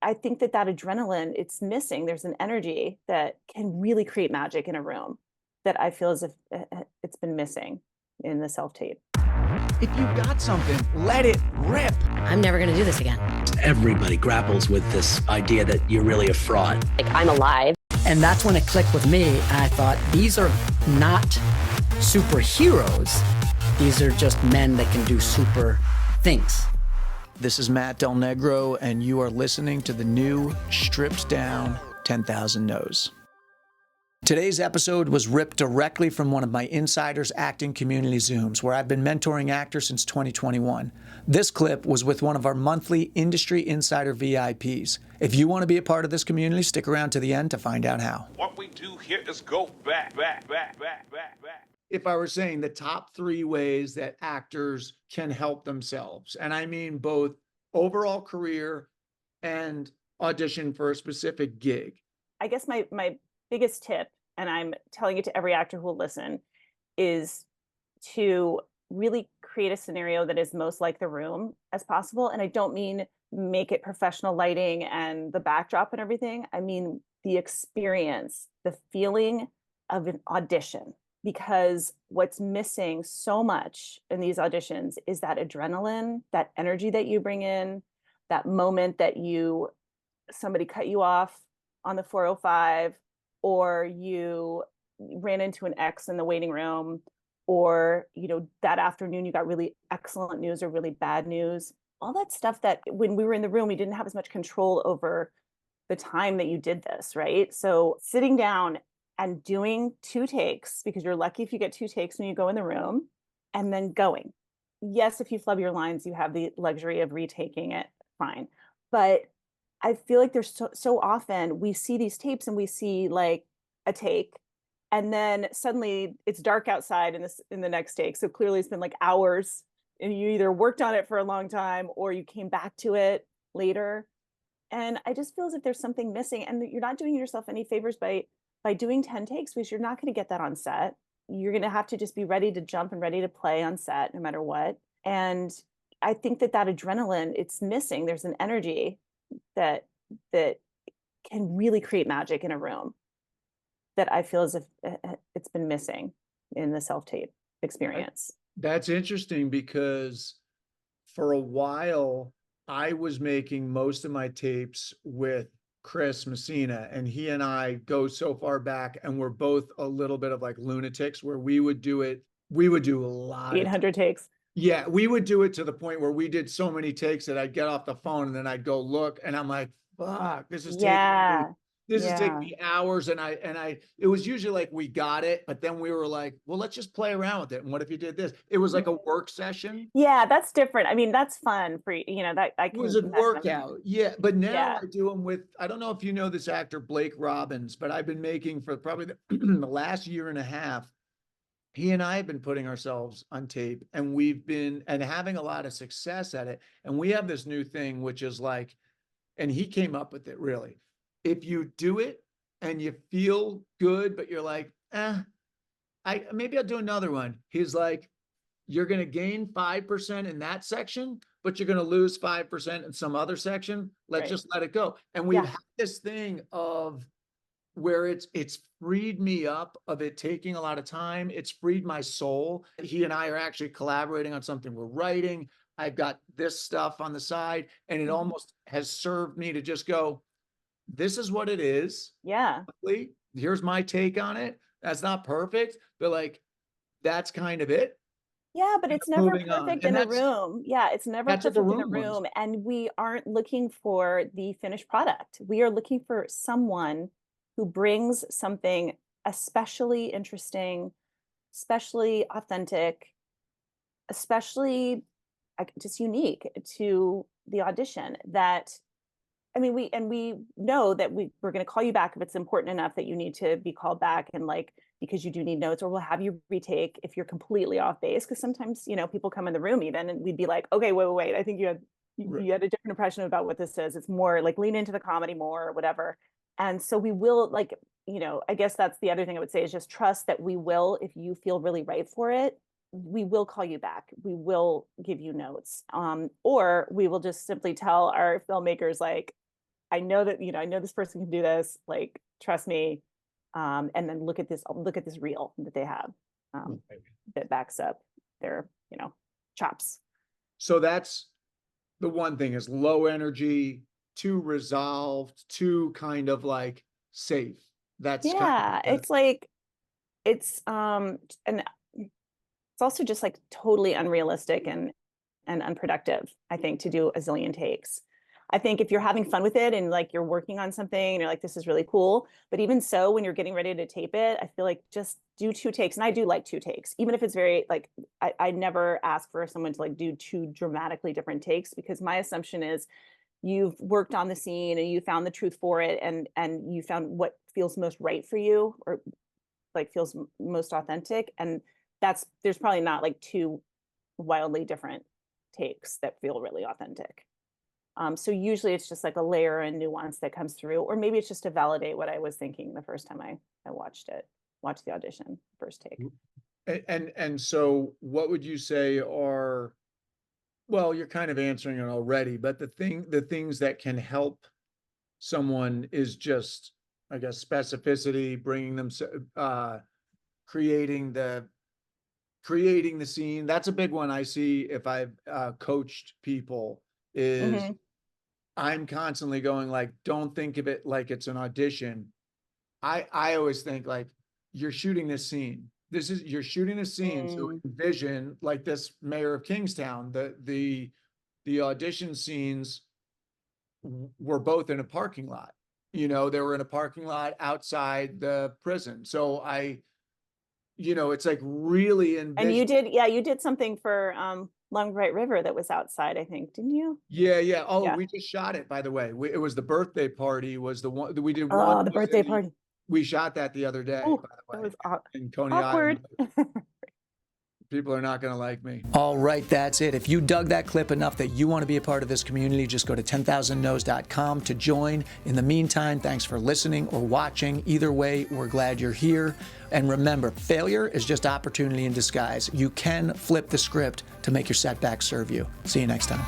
I think that adrenaline, it's missing. There's an energy that can really create magic in a room that I feel as if it's been missing in the self-tape. If you got something, let it rip. I'm never going to do this again. Everybody grapples with this idea that you're really a fraud. Like, I'm alive. And that's when it clicked with me. And I thought, these are not superheroes. These are just men that can do super things. This is Matt Del Negro, and you are listening to the new stripped down 10,000 No's. Today's episode was ripped directly from one of my Insiders Acting Community Zooms, where I've been mentoring actors since 2021. This clip was with one of our monthly Industry Insider VIPs. If you want to be a part of this community, stick around to the end to find out how. What we do here is go back. If I were saying the top 3 ways that actors can help themselves, and I mean both overall career and audition for a specific gig. I guess my biggest tip, and I'm telling it to every actor who will listen, is to really create a scenario that is most like the room as possible. And I don't mean make it professional lighting and the backdrop and everything. I mean the experience, the feeling of an audition. Because what's missing so much in these auditions is that adrenaline, that energy that you bring in, that moment that somebody cut you off on the 405, or you ran into an ex in the waiting room, or, that afternoon you got really excellent news or really bad news. All that stuff that when we were in the room, we didn't have as much control over the time that you did this, right? So sitting down and doing 2 takes, because you're lucky if you get 2 takes when you go in the room, and then going. Yes, if you flub your lines, you have the luxury of retaking it, fine. But I feel like there's so often we see these tapes and we see like a take, and then suddenly it's dark outside in the next take. So clearly it's been like hours, and you either worked on it for a long time or you came back to it later. And I just feel as if there's something missing, and you're not doing yourself any favors by doing 10 takes, because you're not going to get that on set. You're going to have to just be ready to jump and ready to play on set no matter what. And I think that adrenaline, it's missing. There's an energy that can really create magic in a room that I feel as if it's been missing in the self-tape experience. That's interesting, because for a while I was making most of my tapes with Chris Messina, and he and I go so far back, and we're both a little bit of like lunatics, where we would do a lot 800 takes. Yeah, we would do it to the point where we did so many takes that I'd get off the phone and then I'd go look, and I'm like, fuck, this is taking me hours. And it was usually like we got it, but then we were like, well, let's just play around with it. And what if you did this? It was like a work session. Yeah, that's different. I mean, that's fun for that. It was a workout. Yeah, but now I do them with, I don't know if you know this actor Blake Robbins, but I've been making for probably the last year and a half. He and I have been putting ourselves on tape, and we've been having a lot of success at it. And we have this new thing, which is like, and he came up with it really. If you do it and you feel good, but you're like, maybe I'll do another one. He's like, you're going to gain 5% in that section, but you're going to lose 5% in some other section. Let's just let it go. And we've had this thing of where it's freed me up of it taking a lot of time. It's freed my soul. He and I are actually collaborating on something we're writing. I've got this stuff on the side, and it almost has served me to just go, this is what it is. Yeah. Here's my take on it. That's not perfect, but like, that's kind of it. Yeah, but it's never perfect in a room. Yeah, it's never perfect in a room. And we aren't looking for the finished product. We are looking for someone who brings something especially interesting, especially authentic, especially just unique to the audition. That, I mean, we know that we're going to call you back if it's important enough that you need to be called back, and like, because you do need notes, or we'll have you retake if you're completely off base. Because sometimes, people come in the room even, and we'd be like, okay, wait, I think you had a different impression about what this is. It's more like lean into the comedy more or whatever. And so we will, like, I guess that's the other thing I would say, is just trust that we will, if you feel really right for it, we will call you back. We will give you notes. Or we will just simply tell our filmmakers, like, I know that, I know this person can do this, like, trust me. And then look at this reel that they have, that backs up their, chops. So that's the one thing, is low energy, too resolved, too kind of like safe. That's Yeah, it's like, and it's also just like totally unrealistic and unproductive, I think, to do a zillion takes. I think if you're having fun with it and like you're working on something and you're like, this is really cool, but even so, when you're getting ready to tape it, I feel like just do 2 takes. And I do like 2 takes, even if it's very like, I never ask for someone to like do 2 dramatically different takes, because my assumption is you've worked on the scene and you found the truth for it, and you found what feels most right for you, or like feels most authentic. And there's probably not like 2 wildly different takes that feel really authentic. So usually it's just like a layer and nuance that comes through, or maybe it's just to validate what I was thinking the first time I watched the audition, first take. And so what would you say are, well, you're kind of answering it already, but the things that can help someone is just, I guess, specificity, bringing them, creating the scene. That's a big one I see if I've coached people, is I'm constantly going like, don't think of it like it's an audition. I always think like, you're shooting this scene. You're shooting a scene. So envision like this mayor of Kingstown, the audition scenes were both in a parking lot. They were in a parking lot outside the prison. So it's like really envision. And you did something for Long Bright River that was outside, I think, didn't you? Yeah. Oh, Yeah. we just shot it, by the way. It was the birthday party was the one that we did. Oh, the birthday party. We shot that the other day, Ooh, by the that way, was in Coney awkward. Island. People are not going to like me. All right, that's it. If you dug that clip enough that you want to be a part of this community, just go to 10,000nos.com to join. In the meantime, thanks for listening or watching. Either way, we're glad you're here. And remember, failure is just opportunity in disguise. You can flip the script to make your setbacks serve you. See you next time.